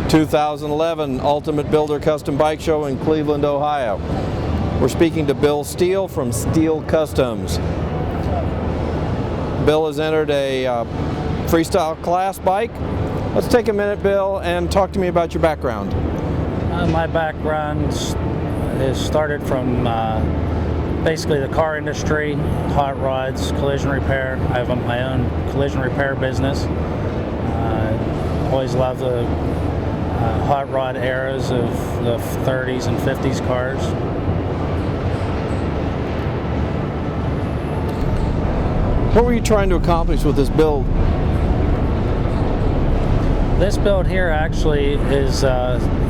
2011 Ultimate Builder Custom Bike Show in Cleveland, Ohio. We're speaking to Bill Steele from Steele Customs. Bill has entered a freestyle class bike. Let's take a minute, Bill, and talk to me about your background. My background is started from basically the car industry, hot rods, collision repair. I have my own collision repair business. Always loved the hot rod eras of the 30s and 50s cars. What were you trying to accomplish with this build? This build here actually is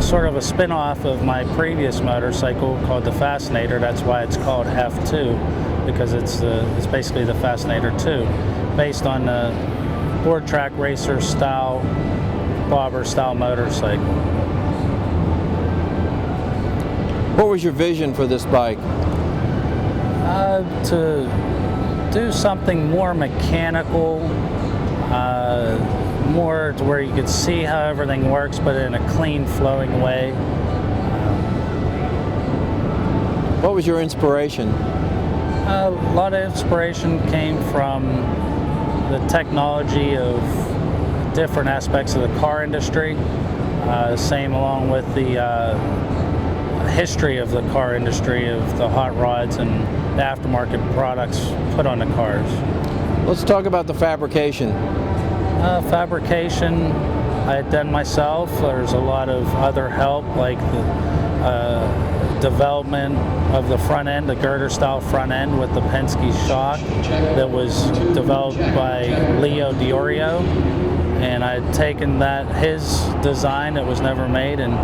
sort of a spin-off of my previous motorcycle called the Fascinator. That's why it's called F2, because it's basically the Fascinator 2, based on the board track racer style, bobber style motorcycle. What was your vision for this bike? To do something more mechanical, more to where you could see how everything works, but in a clean, flowing way. What was your inspiration? A lot of inspiration came from the technology of different aspects of the car industry, same along with the history of the car industry, of the hot rods and the aftermarket products put on the cars. Let's talk about the fabrication. Fabrication I had done myself. There's a lot of other help, like the development of the front end, the girder style front end with the Penske shock that was developed by Leo Diorio. And I had taken his design that was never made, and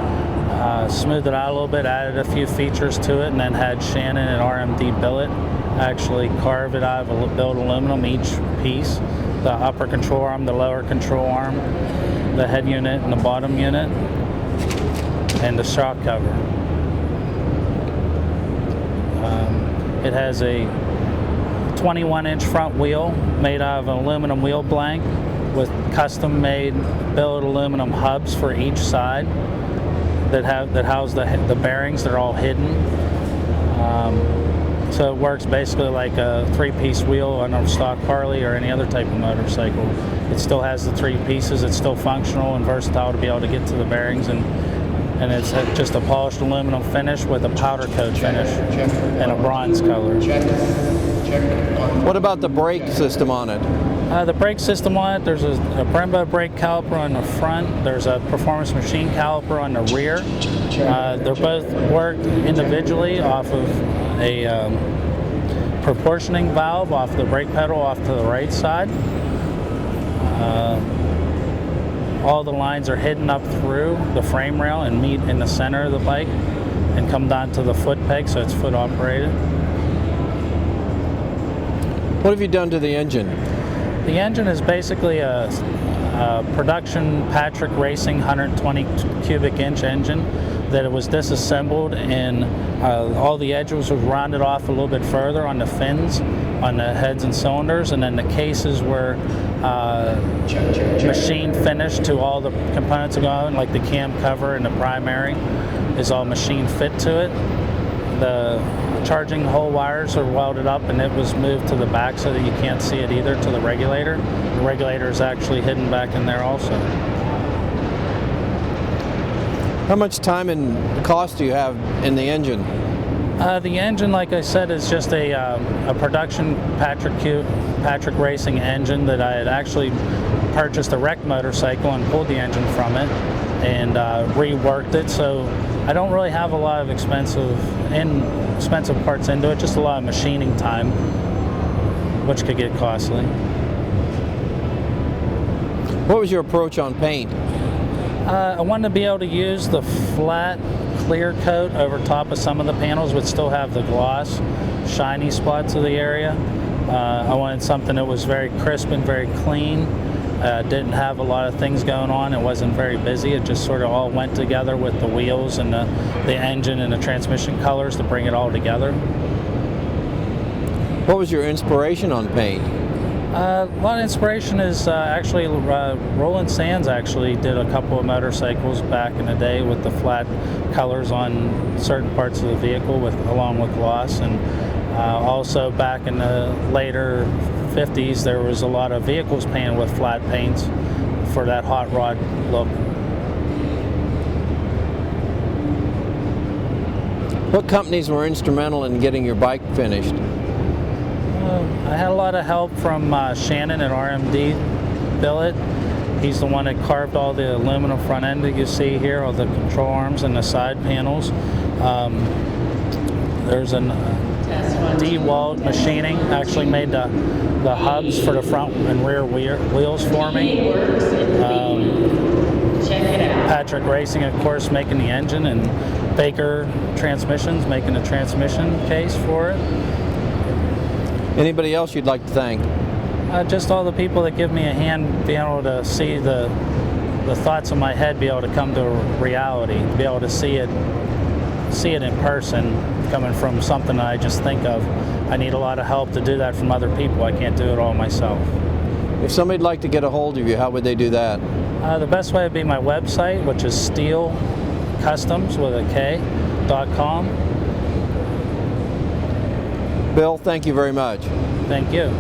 smoothed it out a little bit, added a few features to it, and then had Shannon and RMD Billet actually carve it out of built aluminum, each piece. The upper control arm, the lower control arm, the head unit and the bottom unit, and the shock cover. It has a 21-inch front wheel made out of an aluminum wheel blank with custom-made billet aluminum hubs for each side that house the bearings. They're all hidden. So it works basically like a three-piece wheel on a stock Harley or any other type of motorcycle. It still has the three pieces. It's still functional and versatile to be able to get to the bearings, and it's just a polished aluminum finish with a powder coat finish and a bronze color. What about the brake system on it? The brake system on it, there's a Brembo brake caliper on the front. There's a Performance Machine caliper on the rear. They're both worked individually off of a proportioning valve off the brake pedal off to the right side. All the lines are hidden up through the frame rail and meet in the center of the bike and come down to the foot peg, so it's foot operated. What have you done to the engine? The engine is basically a production Patrick Racing 120 cubic inch engine that it was disassembled, and all the edges were rounded off a little bit further on the fins, on the heads and cylinders, and then the cases were machine finished to all the components that go on, like the cam cover and the primary is all machine fit to it. The charging hole wires are welded up, and it was moved to the back so that you can't see it either, to the regulator. The regulator is actually hidden back in there also. How much time and cost do you have in the engine? The engine, like I said, is just a production Patrick Racing engine that I had actually purchased a wrecked motorcycle and pulled the engine from it and reworked it. So I don't really have a lot of expensive parts into it, just a lot of machining time, which could get costly. What was your approach on paint? I wanted to be able to use the flat clear coat over top of some of the panels, but still have the gloss, shiny spots of the area. I wanted something that was very crisp and very clean. Didn't have a lot of things going on. It wasn't very busy. It just sort of all went together with the wheels and the engine and the transmission colors to bring it all together. What was your inspiration on paint? A lot of inspiration is actually Roland Sands actually did a couple of motorcycles back in the day with the flat colors on certain parts of the vehicle along with gloss, and also back in the later 50s there was a lot of vehicles painted with flat paints for that hot rod look. What companies were instrumental in getting your bike finished? I had a lot of help from Shannon at RMD Billet. He's the one that carved all the aluminum front end that you see here, all the control arms and the side panels. There's an DeWalt Machining actually made the hubs for the front and rear wheels for me. Patrick Racing, of course, making the engine, and Baker Transmissions making the transmission case for it. Anybody else you'd like to thank? Just all the people that give me a hand, being able to see the thoughts in my head, be able to come to reality, be able to see it in person, coming from something that I just think of. I need a lot of help to do that from other people. I can't do it all myself. If somebody'd like to get a hold of you, how would they do that? The best way would be my website, which is steelecustoms.com. Bill, thank you very much. Thank you.